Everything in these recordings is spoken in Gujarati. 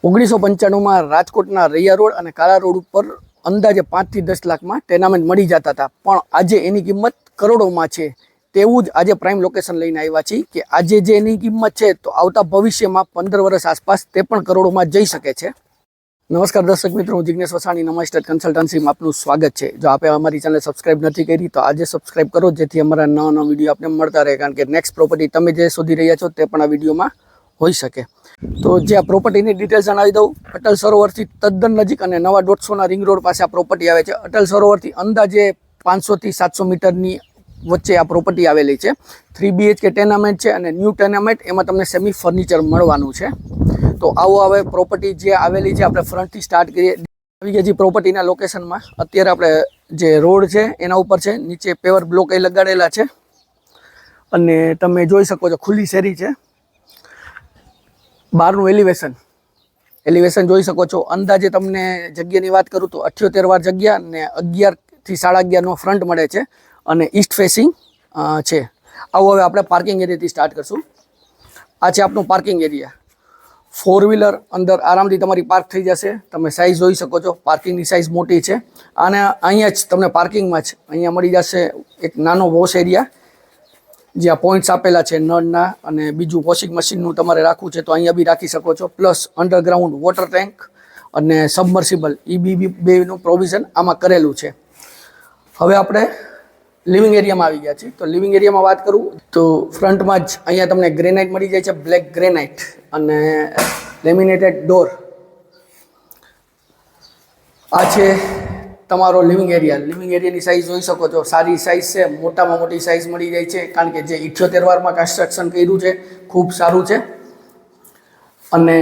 1995 રાજકોટના રૈયા રોડ અને કાળા રોડ ઉપર અંદાજે 5 થી 10 લાખમાં ટેનામેન્ટ મળી જતા હતા, પણ આજે એની કિંમત કરોડોમાં છે। તેવું જ આજે પ્રાઇમ લોકેશન લઈને આવ્યા છીએ કે આજે જે એની કિંમત છે તો આવતા ભવિષ્યમાં 15 વર્ષ આસપાસ તે પણ કરોડોમાં જઈ શકે છે। નમસ્કાર દર્શક મિત્રો, હું જિગ્નેશ વસાણી, નમા સ્ટેટ કન્સલ્ટન્સીમાં આપનું સ્વાગત છે। જો આપે અમારી ચેનલ સબસ્ક્રાઇબ નથી કરી તો આજે સબસ્ક્રાઇબ કરો, જેથી અમારા નવા વિડીયો આપને મળતા રહે, કારણ કે નેક્સ્ટ પ્રોપર્ટી તમે જે શોધી રહ્યા છો તે પણ આ વિડીયોમાં હોઈ શકે। તો જે આ પ્રોપર્ટીની ડિટેલ્સ જણાવી દઉં। અટલ સરોવરથી તદ્દન નજીક અને નવા 150ના રિંગ રોડ પાસે આ પ્રોપર્ટી આવે છે। અટલ સરોવરથી અંદાજે 500 થી 700 મીટરની વચ્ચે આ પ્રોપર્ટી આવેલી છે। 3 BHK ટેનામેન્ટ છે અને ન્યૂ ટેનામેન્ટ, એમાં તમને સેમી ફર્નિચર મળવાનું છે। તો આવો હવે પ્રોપર્ટી જે આવેલી છે આપણે ફ્રન્ટથી સ્ટાર્ટ કરીએ। આવી ગયા જે પ્રોપર્ટીના લોકેશનમાં અત્યારે આપણે જે રોડ છે એના ઉપર છે, નીચે પેવર બ્લોક એ લગાડેલા છે અને તમે જોઈ શકો છો ખુલ્લી શેરી છે। બહારનું એલિવેશન જોઈ શકો છો। અંદાજે તમને જગ્યાની વાત કરું તો 78 વાર જગ્યા ને 11 થી 11.5નો ફ્રન્ટ મળે છે અને ઈસ્ટ ફેસિંગ છે। આવો હવે આપણે પાર્કિંગ એરિયાથી સ્ટાર્ટ કરશું। આ છે આપણું પાર્કિંગ એરિયા। 4 વ્હીલર અંદર આરામથી તમારી પાર્ક થઈ જશે। તમે સાઇઝ જોઈ શકો છો, પાર્કિંગની સાઇઝ મોટી છે અને અહીંયા જ તમને પાર્કિંગમાં જ અહીંયા મળી જશે એક નાનો વોશ એરિયા, જ્યાં પોઈન્ટ્સ આપેલા છે નળના, અને બીજું વોશિંગ મશીનનું તમારે રાખવું છે તો અહીંયા બી રાખી શકો છો। પ્લસ અંડરગ્રાઉન્ડ વોટર ટેન્ક અને સબમર્સિબલ બેનું પ્રોવિઝન આમાં કરેલું છે। હવે આપણે લિવિંગ એરિયામાં આવી ગયા છીએ। તો લિવિંગ એરિયામાં વાત કરું તો ફ્રન્ટમાં જ અહીંયા તમને ગ્રેનાઇટ મળી જાય છે, બ્લેક ગ્રેનાઇટ અને લેમિનેટેડ ડોર। આ છે તમારો લિવિંગ એરિયાની સાઇઝ જોઈ શકો છો, સારી સાઇઝ છે, મોટામાં મોટી સાઇઝ મળી જાય છે, કારણ કે જે 78 વારમાં કન્સ્ટ્રક્શન કર્યું છે ખૂબ સારું છે। અને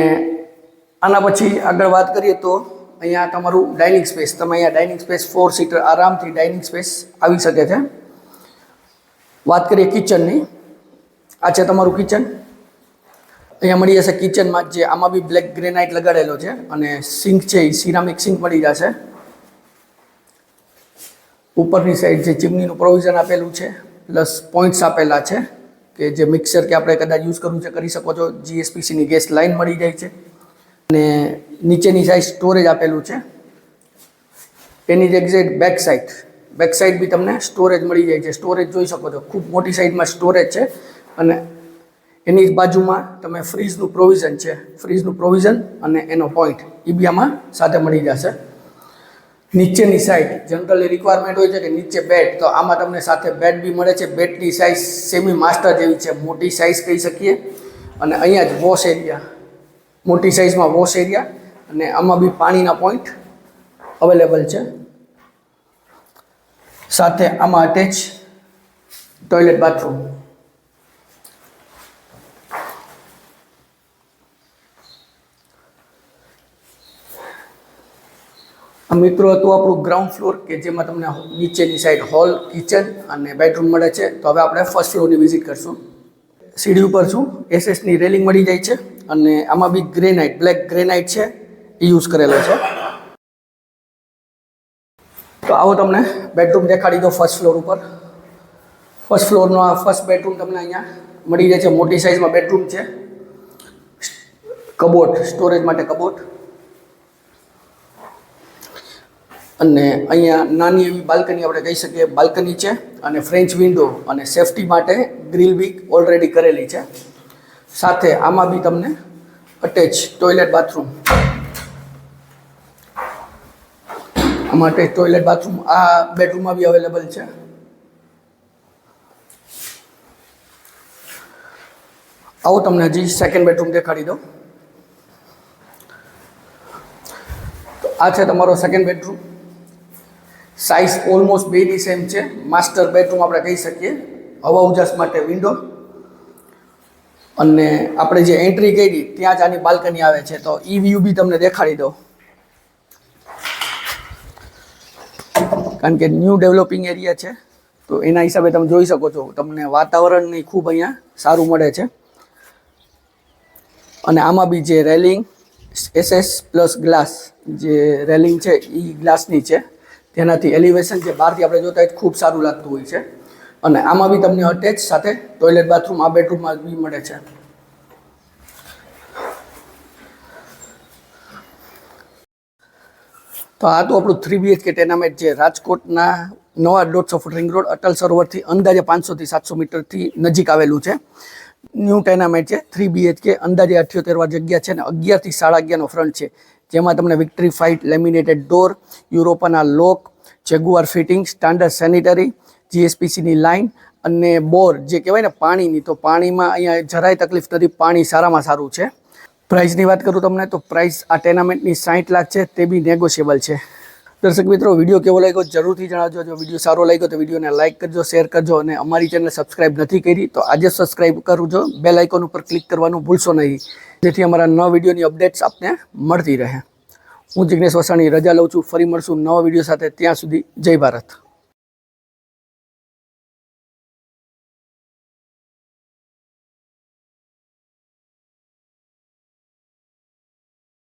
આના પછી આગળ વાત કરીએ તો અહીંયા તમારું ડાઇનિંગ સ્પેસ, તમે અહીંયા ડાઇનિંગ સ્પેસ 4 સીટર આરામથી ડાઇનિંગ સ્પેસ આવી શકે છે। વાત કરીએ કિચનની, આ છે તમારું કિચન। અહીંયા મળી જશે કિચનમાં જે આમાં બી બ્લેક ગ્રેનાઇટ લગાડેલો છે અને સિંક છે એ સિરામિક સિંક મળી જશે। ઉપરની સાઈડ જે ચીમનીનું પ્રોવિઝન આપેલું છે, પ્લસ પોઈન્ટ્સ આપેલા છે કે જે મિક્સર કે આપણે કદાચ યુઝ કરવું છે કરી શકો છો। GSPCની ગેસ લાઇન મળી જાય છે અને નીચેની સાઈડ સ્ટોરેજ આપેલું છે। એની જ એક્ઝેક્ટ બેક સાઈડ બી તમને સ્ટોરેજ મળી જાય છે। સ્ટોરેજ જોઈ શકો છો, ખૂબ મોટી સાઈડમાં સ્ટોરેજ છે અને એની જ બાજુમાં તમે ફ્રીજનું પ્રોવિઝન અને એનો પોઈન્ટ એ બી આમાં સાથે મળી જશે। નીચેની સાઈડ જનરલી રિક્વાયરમેન્ટ હોય છે કે નીચે બેડ, તો આમાં તમને સાથે બેડ બી મળે છે। બેડની સાઇઝ સેમી માસ્ટર જેવી છે, મોટી સાઇઝ કહી શકીએ। અને અહીંયા જ વોશ એરિયા, મોટી સાઇઝમાં વોશ એરિયા, અને આમાં બી પાણીના પોઈન્ટ અવેલેબલ છે। સાથે આમાં અટેચ ટોયલેટ બાથરૂમ। મિત્રો હતું આપણું ગ્રાઉન્ડ ફ્લોર કે જેમાં તમને નીચેની સાઈડ હોલ, કિચન અને બેડરૂમ મળે છે। તો હવે આપણે ફર્સ્ટ ફ્લોરની વિઝિટ કરશું। સીડી ઉપર છું, એસએસની રેલિંગ મળી જાય છે અને આમાં બી બ્લેક ગ્રેનાઇટ છે એ યુઝ કરેલો છે। તો આવો તમને બેડરૂમ દેખાડી દો ફર્સ્ટ ફ્લોર ઉપર। ફર્સ્ટ ફ્લોરનો આ ફર્સ્ટ બેડરૂમ તમને અહીંયા મળી જાય છે। મોટી સાઇઝમાં બેડરૂમ છે, કબોટ, સ્ટોરેજ માટે કબોટ, અને અહીંયા નાની એવી બાલ્કની આપણે કહી શકીએ, બાલ્કની છે અને ફ્રેન્ચ વિન્ડો અને સેફટી માટે ગ્રીલ બી ઓલરેડી કરેલી છે। સાથે આમાં બી તમને અટેચ ટોયલેટ બાથરૂમ, આમાં અટેચ ટોયલેટ બાથરૂમ આ બેડરૂમમાં બી અવેલેબલ છે। આવું તમને હજી સેકન્ડ બેડરૂમ દેખાડી દો। આ છે તમારો સેકન્ડ બેડરૂમ। સાઇઝ ઓલમોસ્ટ બેની સેમ છે, માસ્ટર બેડરૂમ આપણે કહી શકીએ। હવા ઉજાસ માટે વિન્ડો, અને આપણે જે એન્ટ્રી કરી ત્યાં જ આની બાલ્કની આવે છે, તો એ વ્યૂ બી તમને દેખાડી દો, કારણ કે ન્યૂ ડેવલપિંગ એરિયા છે તો એના હિસાબે તમે જોઈ શકો છો તમને વાતાવરણની ખૂબ અહીંયા સારું મળે છે। અને આમાં બી જે રેલિંગ SS પ્લસ ગ્લાસ, જે રેલિંગ છે એ ગ્લાસની છે, તેનાથી એલિવેશન જે બહારથી આપણે જોતા હોય ખૂબ સારું લાગતું હોય છે। અને આમાં બી તમને અટેચ સાથે ટોયલેટ બાથરૂમ આ બેડરૂમમાં બી મળે છે। તો આ તો આપણું 3 BHK ટેનામેન્ટ જે રાજકોટના નવા 150 ફૂટ રિંગ રોડ અટલ સરોવરથી અંદાજે 500 થી 700 મીટરથી નજીક આવેલું છે. ન્યૂ ટેનામેન્ટ છે, 3 BHK, અંદાજે 78 વાર જગ્યા છે અને 11 થી 11.5 નો ફ્રન્ટ છે, જેમાં તમને વિક્ટરી ફાઇટ લેમિનેટેડ ડોર, યુરોપાના લોક, જેગુઆર ફિટિંગ, સ્ટાન્ડર્ડ સેનિટરી, GSPCની લાઇન અને બોર જે કહેવાય ને પાણીની, તો પાણીમાં અહીંયા જરાય તકલીફ નથી, પાણી સારામાં સારું છે. પ્રાઇસની વાત કરું તમને તો પ્રાઇસ આ ટેનામેન્ટની 60 લાખ છે, તે બી નેગોશિયેબલ છે. દર્શક મિત્રો, વિડીયો કેવો લાગ્યો જરૂરથી જણાવજો. જો વિડીયો સારો લાગ્યો તો વિડીયોને લાઇક કરજો, શેર કરજો અને અમારી ચેનલ સબસ્ક્રાઇબ નથી કરી તો આજે સબસ્ક્રાઇબ કરજો. બેલ આઇકોન ઉપર ક્લિક કરવાનું ભૂલશો નહીં, જેથી અમારા નવા વિડીયોની અપડેટ્સ આપને મળતી રહે. હું જિગ્નેશ વસાણી રજા લઉં છું. ફરી મળશું નવા વિડીયો સાથે. ત્યાં સુધી જય ભારત.